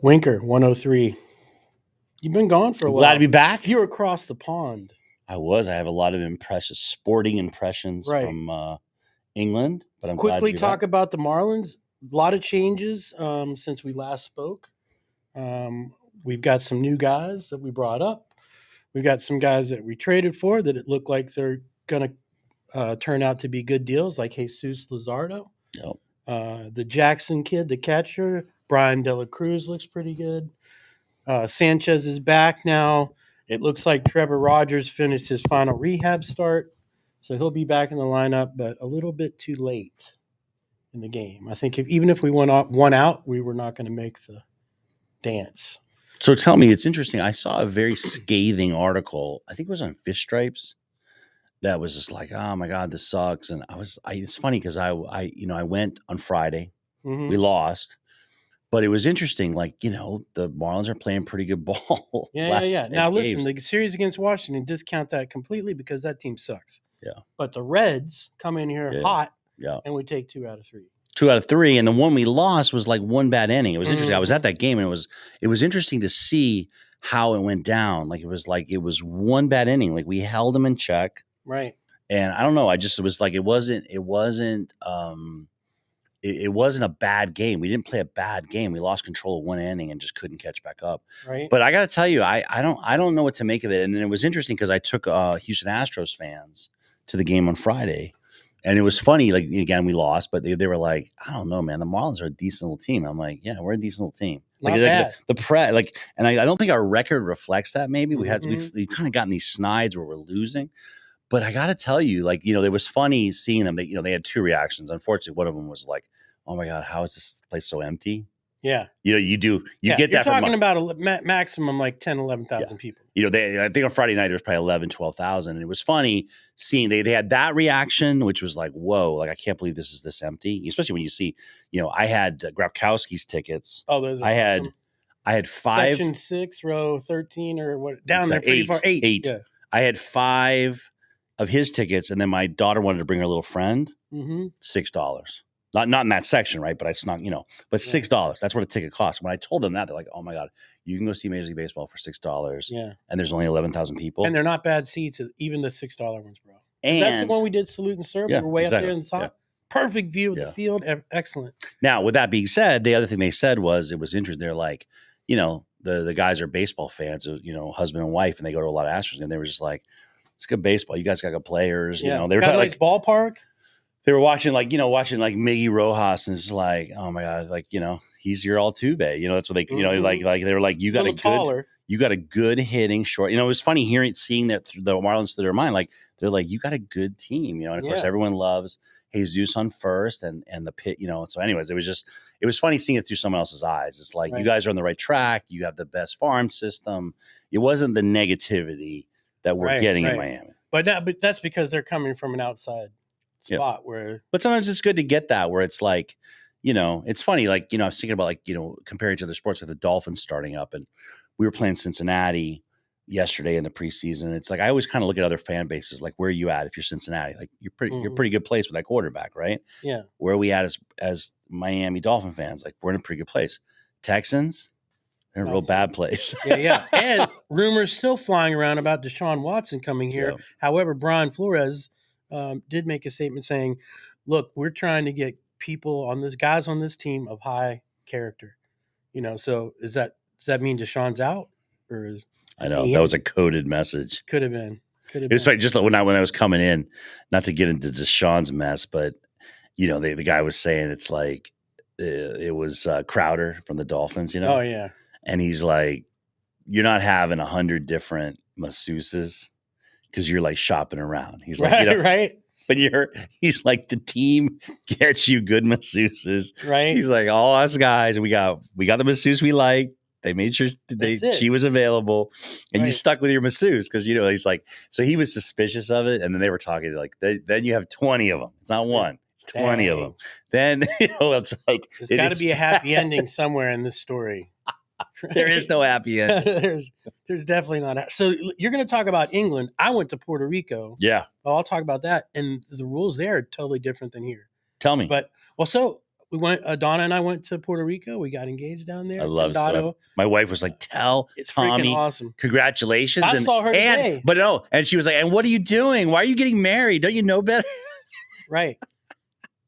Winker, 103. You've been gone for a while. Glad to be back. You're across the pond. I have a lot of sporting impressions from England, but I'm glad to Quickly be talk back. about the Marlins. A lot of changes since we last spoke. We've got some new guys that we brought up. We've got some guys that we traded for that it looked like they're going to turn out to be good deals, like Jesus Luzardo. Yep. The Jackson kid, the catcher, Brian De La Cruz looks pretty good. Sanchez is back now. It looks like Trevor Rogers finished his final rehab start, so he'll be back in the lineup, but a little bit too late in the game. I think even if we went one out, we were not going to make the dance. So tell me, it's interesting. I saw a very scathing article. I think it was on Fish Stripes. That was just like, oh my God, this sucks. And it's funny because I went on Friday. Mm-hmm. We lost. But it was interesting, the Marlins are playing pretty good ball. Yeah. Now, listen, the series against Washington, discount that completely because that team sucks. Yeah. But the Reds come in here hot, and we take 2 out of 3. 2 out of 3, and the one we lost was like one bad inning. It was interesting. I was at that game, and it was interesting to see how it went down. It was one bad inning. We held them in check. Right. And I don't know. It wasn't a bad game. We didn't play a bad game. We lost control of one inning and just couldn't catch back up. Right. But I got to tell you, I don't know what to make of it. And then it was interesting because I took Houston Astros fans to the game on Friday, and it was funny. Again, we lost, but they were like, I don't know, man. The Marlins are a decent little team. I'm like, yeah, we're a decent little team. Not bad. And I don't think our record reflects that. Maybe we've kind of gotten these snides where we're losing. But I got to tell you, it was funny seeing them. They had 2 reactions. Unfortunately, one of them was like, "Oh my God, how is this place so empty?" Yeah. You get You're that. Talking about a maximum like 10, 11,000 people. I think on Friday night there was probably 11, 12,000, and it was funny seeing they had that reaction, which was like, "Whoa, I can't believe this is this empty." Especially when you see, I had Grabkowski's tickets. Oh, those are awesome. I had 5 section 6, row 13, or what? Down there, pretty far. 8. Yeah. I had 5 of his tickets, and then my daughter wanted to bring her little friend. $6. Not in that section, right? But I snuck, but $6. That's what a ticket costs. When I told them that, they're like, "Oh my God, you can go see Major League Baseball for $6." Yeah. And there's only 11,000 people. And they're not bad seats, even the $6 ones, bro. And that's the one we did salute and serve. Yeah, we were way exactly. up there in the top. Yeah. Perfect view of the field. Excellent. Now, with that being said, the other thing they said was it was interesting. They're like, the guys are baseball fans, husband and wife, and they go to a lot of Astros, and they were just like, "It's good baseball. You guys got good players." They were talking ballpark. They were watching Miggy Rojas, and it's like, oh my God, he's your Altuve. That's what they, they were like, you got a good hitting short. It was funny seeing that through the Marlins through their mind. They're like, you got a good team, and of course everyone loves Jesus on first and the pit, So anyways, it was funny seeing it through someone else's eyes. It's like, you guys are on the right track. You have the best farm system. It wasn't the negativity that we're getting in Miami. But that's because they're coming from an outside spot but sometimes it's good to get that where it's like, it's funny. I was thinking about comparing to other sports, like the Dolphins starting up, and we were playing Cincinnati yesterday in the preseason. It's like, I always kind of look at other fan bases, like, where are you at if you're Cincinnati? You're pretty good place with that quarterback, right? Yeah. Where are we at as Miami Dolphin fans? We're in a pretty good place. Texans, they're in a real bad place. Yeah. And rumors still flying around about Deshaun Watson coming here. Yeah. However, Brian Flores did make a statement saying, "Look, we're trying to get guys on this team of high character." So does that mean Deshaun's out, or is I know that was a coded message. Could have been. It was like just when I was coming in, not to get into Deshaun's mess, but the guy was saying it's like it was Crowder from the Dolphins. Oh yeah, and he's like, "You're not having 100 different masseuses because you're shopping around." He's like, right. But he's like, the team gets you good masseuses, right? He's like, all us guys, we got the masseuse we like. They made sure she was available, and you stuck with your masseuse because he's like. So he was suspicious of it, and then they were talking then you have 20 of them. It's not one. It's 20 of them. Then it's like there's got to be a happy ending somewhere in this story. There is no happy ending. There's definitely not. So you're going to talk about England. I went to Puerto Rico. Yeah. I'll talk about that. And the rules there are totally different than here. Tell me. So we went. Donna and I went to Puerto Rico. We got engaged down there. I love Condado. My wife was like, "Tell It's Tommy, freaking awesome. Congratulations!" I saw her today. But no, and she was like, "And what are you doing? Why are you getting married? Don't you know better?" Right.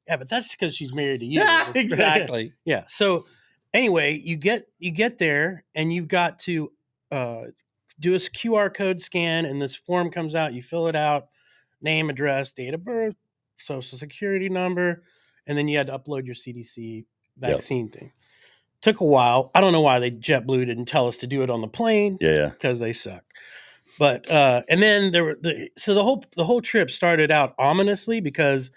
Yeah, but that's because she's married to you. Yeah, exactly. Yeah. So anyway, you get there and you've got to do a QR code scan, and this form comes out. You fill it out, name, address, date of birth, social security number, and then you had to upload your CDC vaccine thing. Took a while. I don't know why JetBlue didn't tell us to do it on the plane. Yeah, because they suck. But and then the whole trip started out ominously because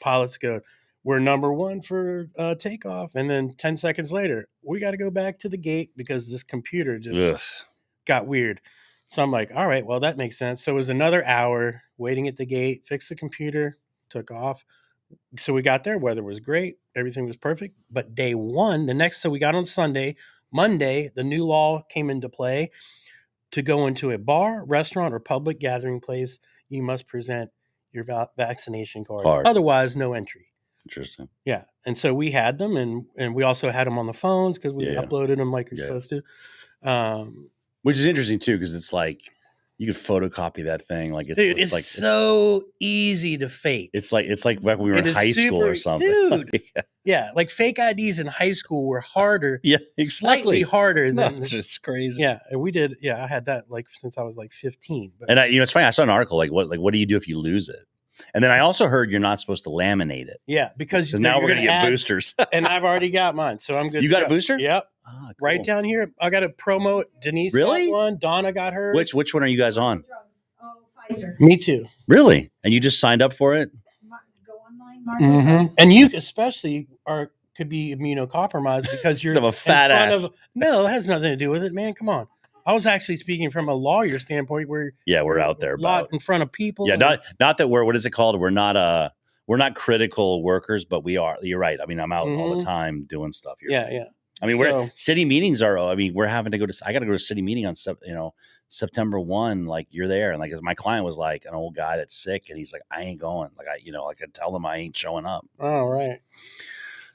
pilots go, we're number one for takeoff, and then 10 seconds later we got to go back to the gate because this computer just got weird. So I'm like, all right, well that makes sense. So it was another hour waiting at the gate, fixed the computer, took off. So we got there, weather was great, everything was perfect. But day one, so we got on Sunday, Monday, the new law came into play. To go into a bar, restaurant, or public gathering place, you must present your vaccination card. Otherwise, no entry. Interesting. Yeah. And so we had them, and we also had them on the phones because we uploaded them like you're supposed to. Which is interesting, too, because it's like you could photocopy that thing. Like it's like so easy to fake. It's like back when we were in high school or something. Dude. Yeah, like fake IDs in high school were harder. Yeah, exactly. Slightly harder than that's just crazy. Yeah, and we did. Yeah, I had that like since I was like 15. But. And it's funny. I saw an article what do you do if you lose it? And then I also heard you're not supposed to laminate it. Yeah, because now we're going to get boosters. And I've already got mine, so I'm good. You got a booster? Yep. Oh, cool. Right down here. I got a promo. Denise got one. Donna got hers. Which one are you guys on? Pfizer. Me too. Really? And you just signed up for it? Go online. And you especially could be immunocompromised because you're a fat ass. No, it has nothing to do with it, man. Come on. I was actually speaking from a lawyer standpoint where we're out there in front of people. Yeah, not that what is it called? We're not critical workers, but we are. You're right. I mean, I'm out all the time doing stuff here. Yeah. I mean, city meetings are. I mean, we're having to go to. I got to go to city meeting on September 1. Like you're there, and like as my client was like an old guy that's sick, and he's like, I ain't going. Like I could tell them I ain't showing up. Oh right.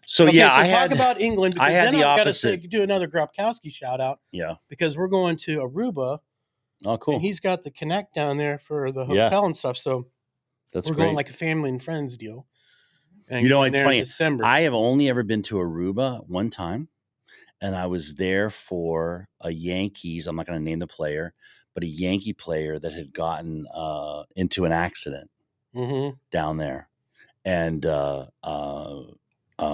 So talk about England. Because I had then the I've opposite. Got to do another Grabkowski shout out. Yeah. Because we're going to Aruba. Oh, cool. And he's got the Connect down there for the hotel and stuff. So we're going like a family and friends deal. And it's funny. I have only ever been to Aruba one time, and I was there for a Yankees. I'm not going to name the player, but a Yankee player that had gotten into an accident down there, and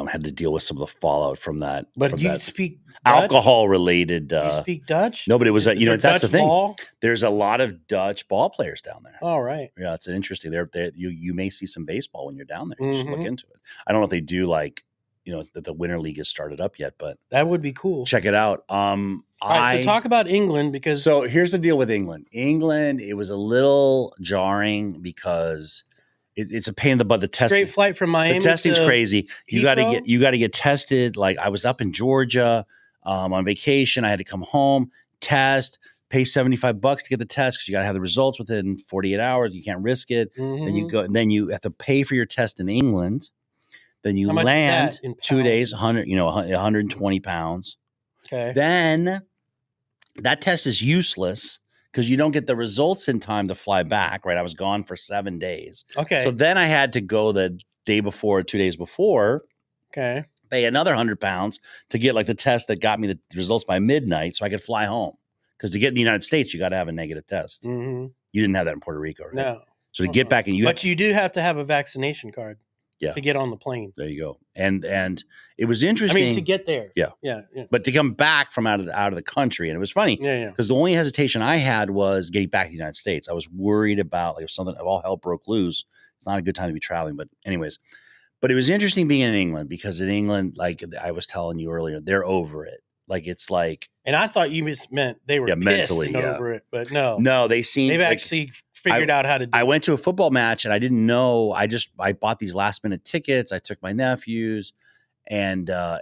had to deal with some of the fallout from that. But you speak alcohol related. You speak Dutch? No, but it was that's Dutch the thing. Ball? There's a lot of Dutch ball players down there. All right. Yeah, it's interesting. You may see some baseball when you're down there. You should look into it. I don't know if they do that the Winter League has started up yet, but that would be cool. Check it out. All right, so talk about England because. So here's the deal with England. It was a little jarring because. It's a pain in the butt. The testing, straight flight from Miami. The testing's crazy. You got to get tested. Like I was up in Georgia on vacation. I had to come home, test, pay $75 to get the test because you got to have the results within 48 hours. You can't risk it. Then you go, and then you have to pay for your test in England. Then you land 2 days, 120 pounds. Okay. Then that test is useless. Because you don't get the results in time to fly back, right? I was gone for 7 days. Okay. So then I had to go the day before, 2 days before. Okay. Pay another £100 to get like the test that got me the results by midnight so I could fly home. Because to get in the United States, you got to have a negative test. You didn't have that in Puerto Rico, right? No. So to get back, but you do have to have a vaccination card. Yeah. To get on the plane. There you go. And it was interesting. I mean, to get there. Yeah. But to come back from out of the country, and it was funny. Yeah. Because the only hesitation I had was getting back to the United States. I was worried about if all hell broke loose, it's not a good time to be traveling. But anyways, but it was interesting being in England because in England, like I was telling you earlier, they're over it. Like it's like. And I thought you just meant they were mentally over it, but no. No, they've actually figured out how to do it. I went to a football match and I didn't know. I bought these last minute tickets. I took my nephews and I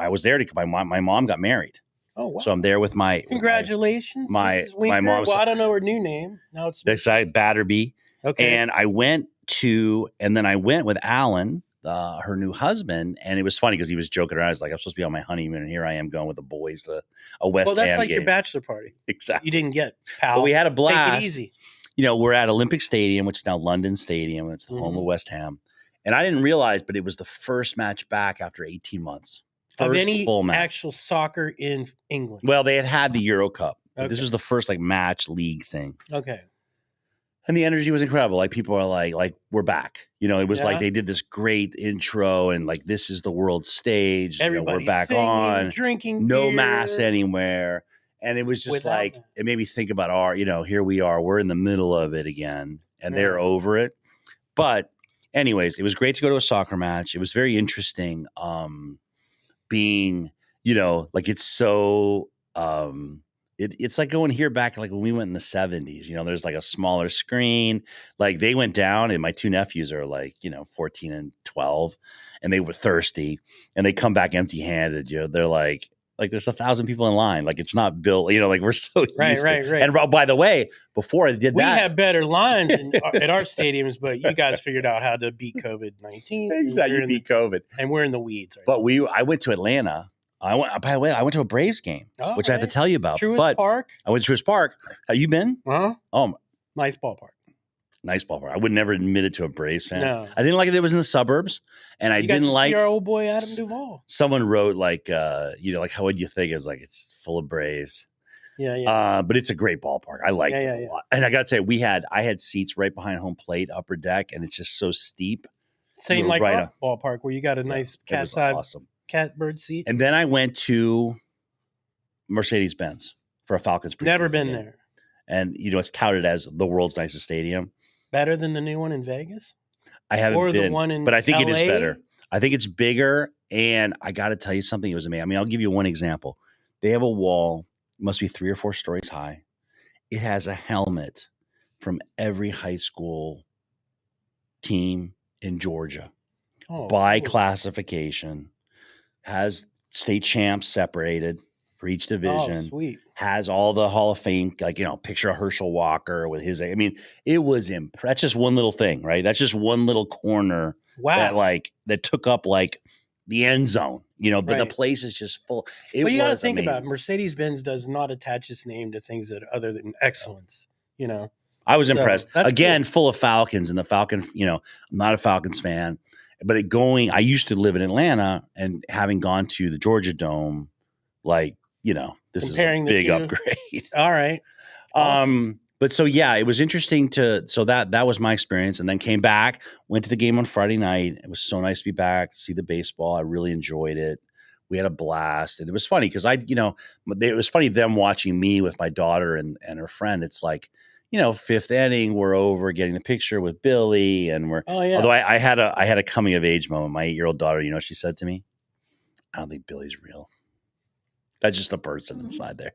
was there to my mom got married. Oh wow. So I'm there with my congratulations. My mom. Well, I don't know her new name. Now it's Batterby. Okay. And I went with Alan her new husband, and it was funny because he was joking around. I was like, I'm supposed to be on my honeymoon, and here I am going with the boys to a West Ham game. Well, that's like your bachelor party. Exactly. You didn't get, pal. But we had a blast. Take it easy. We're at Olympic Stadium, which is now London Stadium. It's the home of West Ham. And I didn't realize, but it was the first match back after 18 months. Of any full match. Actual soccer in England. Well, they had the Euro Cup. Okay. This was the first match league thing. Okay. And the energy was incredible. Like people are like we're back. It was like they did this great intro and like this is the world stage. Everybody we're back singing, on. Drinking no beer. Mass anywhere. And it was just it made me think about here we are. We're in the middle of it again. And they're over it. But anyways, it was great to go to a soccer match. It was very interesting being, it's so it's like going here back like when we went in the 70s. There's like a smaller screen. Like they went down and my two nephews are 14 and 12 and they were thirsty and they come back empty-handed. They're like there's 1,000 people in line. Like it's not built, we're so used right. to. And by the way, before I did we that. We have better lines at our stadiums, but you guys figured out how to beat COVID-19. Exactly, you beat COVID. And we're in the weeds. Right now. I went to Atlanta. By the way, I went to a Braves game, which I have to tell you about. Truist Park? I went to Truist Park. Have you been? Huh? Oh, nice ballpark. Nice ballpark. I would never admit it to a Braves fan. No. I didn't like it. It was in the suburbs, and I didn't like our old boy Adam Duvall. Someone wrote how would you think? It's like it's full of Braves. Yeah. But it's a great ballpark. I liked it a lot. And I got to say, I had seats right behind home plate, upper deck, and it's just so steep. Same like our ballpark where you got a nice catbird seat. And then I went to Mercedes-Benz for a Falcons preseason Never been game. there. And, it's touted as the world's nicest stadium. Better than the new one in Vegas? I haven't been, the one in but I think LA? It is better. I think it's bigger, and I got to tell you something. It was amazing. I mean, I'll give you one example. They have a wall, must be 3 or 4 stories high. It has a helmet from every high school team in Georgia by classification. Has state champs separated for each division. Oh, sweet. Has all the Hall of Fame, picture of Herschel Walker with his. I mean, it was that's just one little thing, right? That's just one little corner. Wow. That took up the end zone, but the place is just full. But you got to think about it. Mercedes-Benz does not attach its name to things that other than excellence, I was impressed. Again, cool. Full of Falcons, and the Falcon, I'm not a Falcons fan, but I used to live in Atlanta, and having gone to the Georgia Dome, this Comparing is a big upgrade. All right. Awesome. But so, it was interesting that was my experience. And then came back, went to the game on Friday night. It was so nice to be back, to see the baseball. I really enjoyed it. We had a blast. And it was funny because it was funny them watching me with my daughter and her friend. It's like, 5th inning, we're over getting the picture with Billy. And although I had a coming of age moment. My 8-year-old daughter, she said to me, I don't think Billy's real. That's just a person inside there.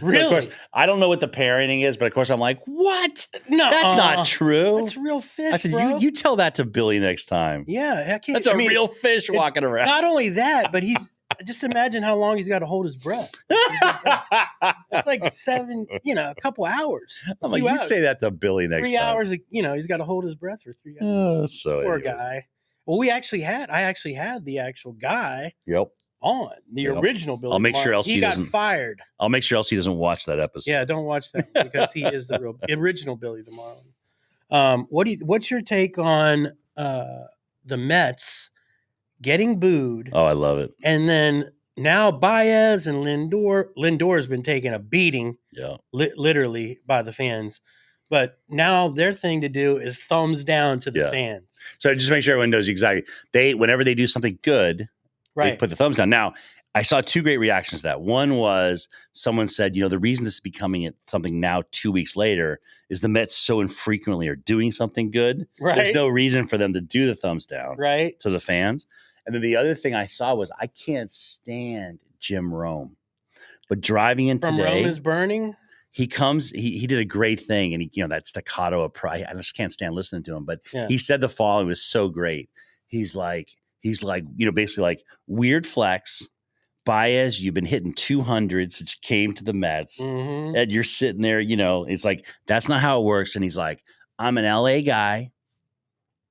Really? So of course, I don't know what the parenting is, but of course I'm like, what? No, that's not true. That's real fish. I said, bro. You tell that to Billy next time. Yeah, that's a real fish walking around. Not only that, but just imagine how long he's got to hold his breath. That's like 7, a couple hours. I'm like, you say that to Billy next 3 time. 3 hours. He's got to hold his breath for 3 hours. Oh, so poor guy. Well, I actually had the actual guy. Yep. On the original Billy. I'll make sure else he got fired. I'll make sure else he doesn't watch that episode. Yeah, don't watch that because he is the original Billy the Marlin. What's your take on the Mets getting booed? Oh, I love it. And then now Baez and Lindor has been taking a beating, literally by the fans. But now their thing to do is thumbs down to the fans. So just make sure everyone knows exactly. Whenever they do something good. Right. They put the thumbs down. Now, I saw 2 great reactions to that. One was someone said, the reason this is becoming something now 2 weeks later is the Mets so infrequently are doing something good. Right. There's no reason for them to do the thumbs down to the fans. And then the other thing I saw was I can't stand Jim Rome. But driving in From today. Rome is Burning? He comes, he did a great thing. And that staccato of pride. I just can't stand listening to him. But he said the following was so great. He's like, basically like weird flex. Baez, you've been hitting 200 since you came to the Mets. Mm-hmm. And you're sitting there, it's like, that's not how it works. And he's like, I'm an LA guy.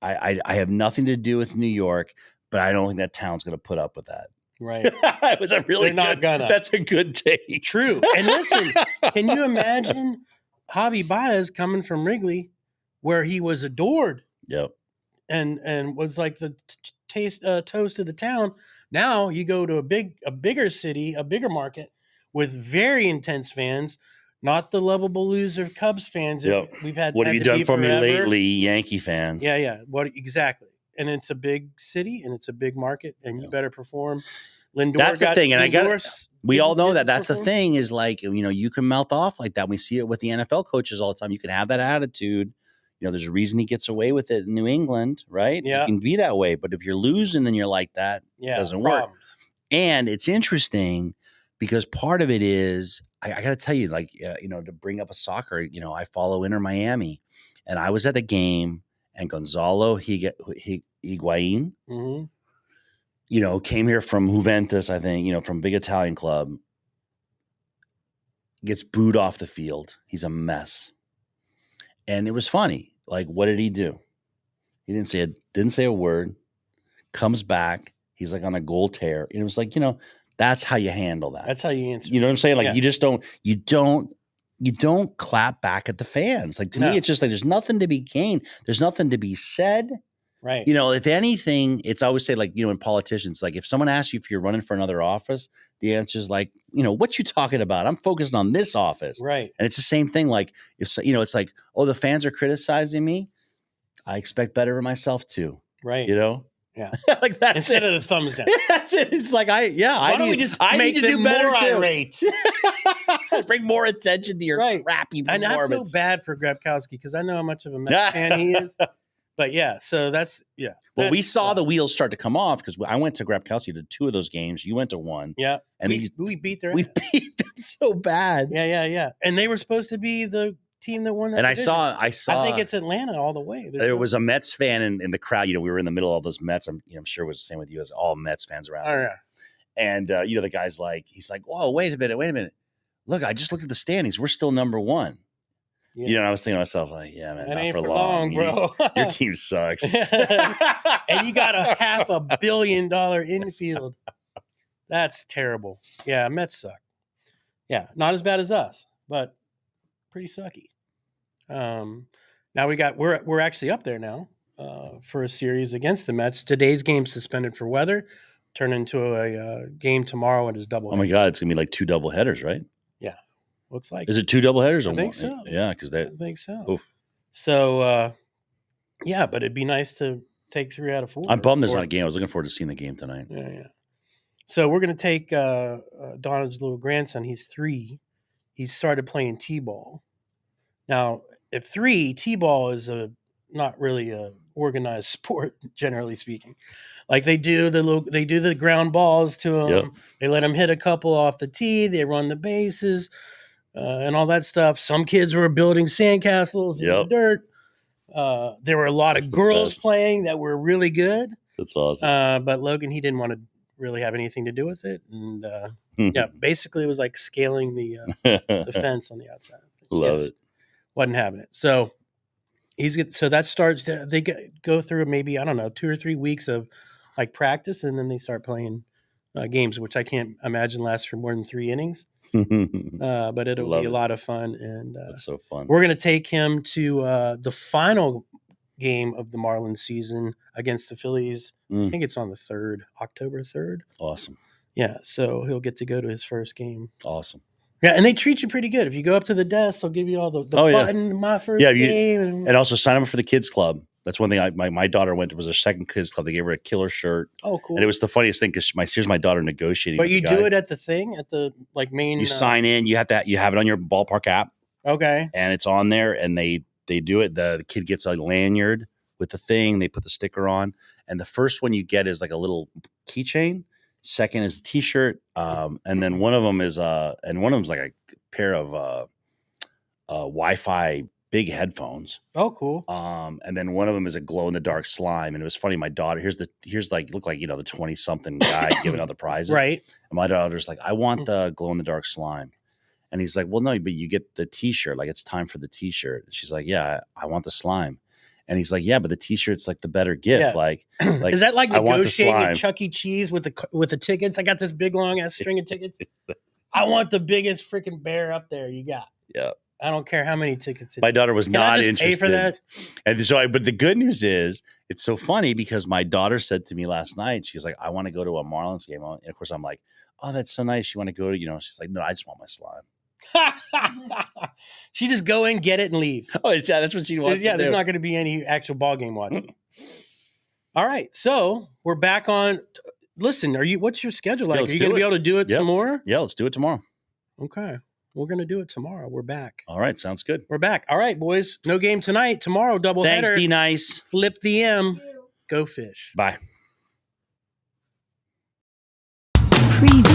I have nothing to do with New York, but I don't think that town's going to put up with that. Right. It was a really They're not good, gonna. That's a good take. True. And listen, can you imagine Javi Baez coming from Wrigley, where he was adored? Yep. And was like the toast of the town. Now you go to a bigger city, a bigger market with very intense fans, not the lovable loser Cubs fans that we've had. What have you done for forever. me lately, Yankee fans? Yeah. What exactly? And it's a big city and it's a big market, and you better perform. Lindor, that's the thing, and we all know that. That's perform. The thing is, like, you can mouth off like that. We see it with the NFL coaches all the time. You can have that attitude. There's a reason he gets away with it in New England, right? Yeah. You can be that way, but if you're losing and you're like that, it doesn't work. And it's interesting because part of it is, I got to tell you, like, to bring up a soccer, I follow Inter Miami, and I was at the game, and Gonzalo Higuain, came here from Juventus, I think, from big Italian club, gets booed off the field. He's a mess. And it was funny. Like, what did he do? He didn't say a word. Comes back. He's like on a goal tear. And it was like, that's how you handle that. That's how you answer. You know what I'm saying? Like, you just don't clap back at the fans. Like, to me, it's just like, there's nothing to be gained. There's nothing to be said. Right. If anything, it's always say, like, in politicians, like, if someone asks you if you're running for another office, the answer is like, what you talking about? I'm focused on this office. Right. And it's the same thing. Like, if, it's like, oh, the fans are criticizing me. I expect better of myself too. Right. Yeah. Like that. Instead of the thumbs down. That's it. It's like, I need to do better too. Irate? Bring more attention to your crappy performance. And I feel bad for Grabkowski because I know how much of a Mets fan he is. But so that's Well, we saw the wheels start to come off because I went to Grabkowski to 2 of those games. You went to 1. Yeah, and we beat their. We beat them so bad. Yeah. And they were supposed to be the team that won that. And division. I saw. I think it's Atlanta all the way. There was a Mets fan in the crowd. We were in the middle of all those Mets. I'm sure it was the same with you as all Mets fans around. Oh, yeah. And the guy's like, he's like, whoa, wait a minute. Look, I just looked at the standings. We're still number 1. Yeah. And I was thinking to myself, like, yeah, man, that not ain't for long, bro. Your team sucks. And you got a $500 million infield. That's terrible. Yeah, Mets suck. Yeah, not as bad as us, but pretty sucky. Now we're actually up there now for a series against the Mets. Today's game suspended for weather. Turn into a game tomorrow and is double. Oh my God, it's gonna be like 2 double headers, right? Yeah, looks like. Is it 2 double headers? I think so. Yeah, because I think so. Oof. So but it'd be nice to take 3 out of 4. I'm bummed there's not a game. I was looking forward to seeing the game tonight. Yeah. So we're gonna take Donna's little grandson. He's 3. He started playing t-ball. Now, at 3, t-ball is not really a organized sport, generally speaking. Like they do the ground balls to him. Yep. They let him hit a couple off the tee. They run the bases and all that stuff. Some kids were building sandcastles in the dirt. There were a lot of girls playing that were really good. That's awesome. But Logan, he didn't want to really have anything to do with it. And basically it was like scaling the fence on the outside. Love it. Wasn't having it. So so that starts. They go through maybe, I don't know, 2 or 3 weeks of like practice, and then they start playing games, which I can't imagine lasts for more than 3 innings. But it'll be a lot of fun, and that's so fun. We're going to take him to the final game of the Marlins season against the Phillies. I think it's on the 3rd, October 3rd. Awesome. Yeah, so he'll get to go to his first game. Awesome. Yeah, and they treat you pretty good. If you go up to the desk, they'll give you all the button, my first game. And also sign up for the kids club. That's one thing my daughter went to, was her second kids club. They gave her a killer shirt. Oh, cool. And it was the funniest thing because here's my daughter negotiating. But you do it at the thing, at the like main. You sign in. You have it on your ballpark app. Okay. And it's on there, and they do it. The kid gets a lanyard with the thing. They put the sticker on, and the first one you get is like a little keychain. Second is a T-shirt, and then one of them is like a pair of Wi-Fi big headphones. Oh, cool. And then one of them is a glow in the dark slime. And it was funny. My daughter, here's like look like the 20-something guy giving out the prizes, right? And my daughter's like, I want the glow in the dark slime, and he's like, well, no, but you get the T-shirt. Like it's time for the T-shirt. And she's like, yeah, I want the slime. And he's like, yeah, but the T-shirt's like the better gift. Yeah. Like is that like I want the negotiating slime. at Chuck E. Cheese with the tickets? I got this big long ass string of tickets. I want the biggest freaking bear up there you got. Yeah. I don't care how many tickets. My daughter was not interested. Pay for that? And so, but the good news is, it's so funny because my daughter said to me last night, she's like, I want to go to a Marlins game. And of course, I'm like, oh, that's so nice. You want to go to, she's like, no, I just want my slime. She just go in, get it, and leave. Oh, yeah, that's what she wants. Yeah, there's not going to be any actual ball game watching. All right, so we're back on. Listen, what's your schedule like? Are you going to be able to do it some more? Yeah, let's do it tomorrow. Okay. We're going to do it tomorrow. We're back. All right. Sounds good. We're back. All right, boys. No game tonight. Tomorrow, doubleheader. Thanks, D-Nice. Flip the M. Go fish. Bye. Preview.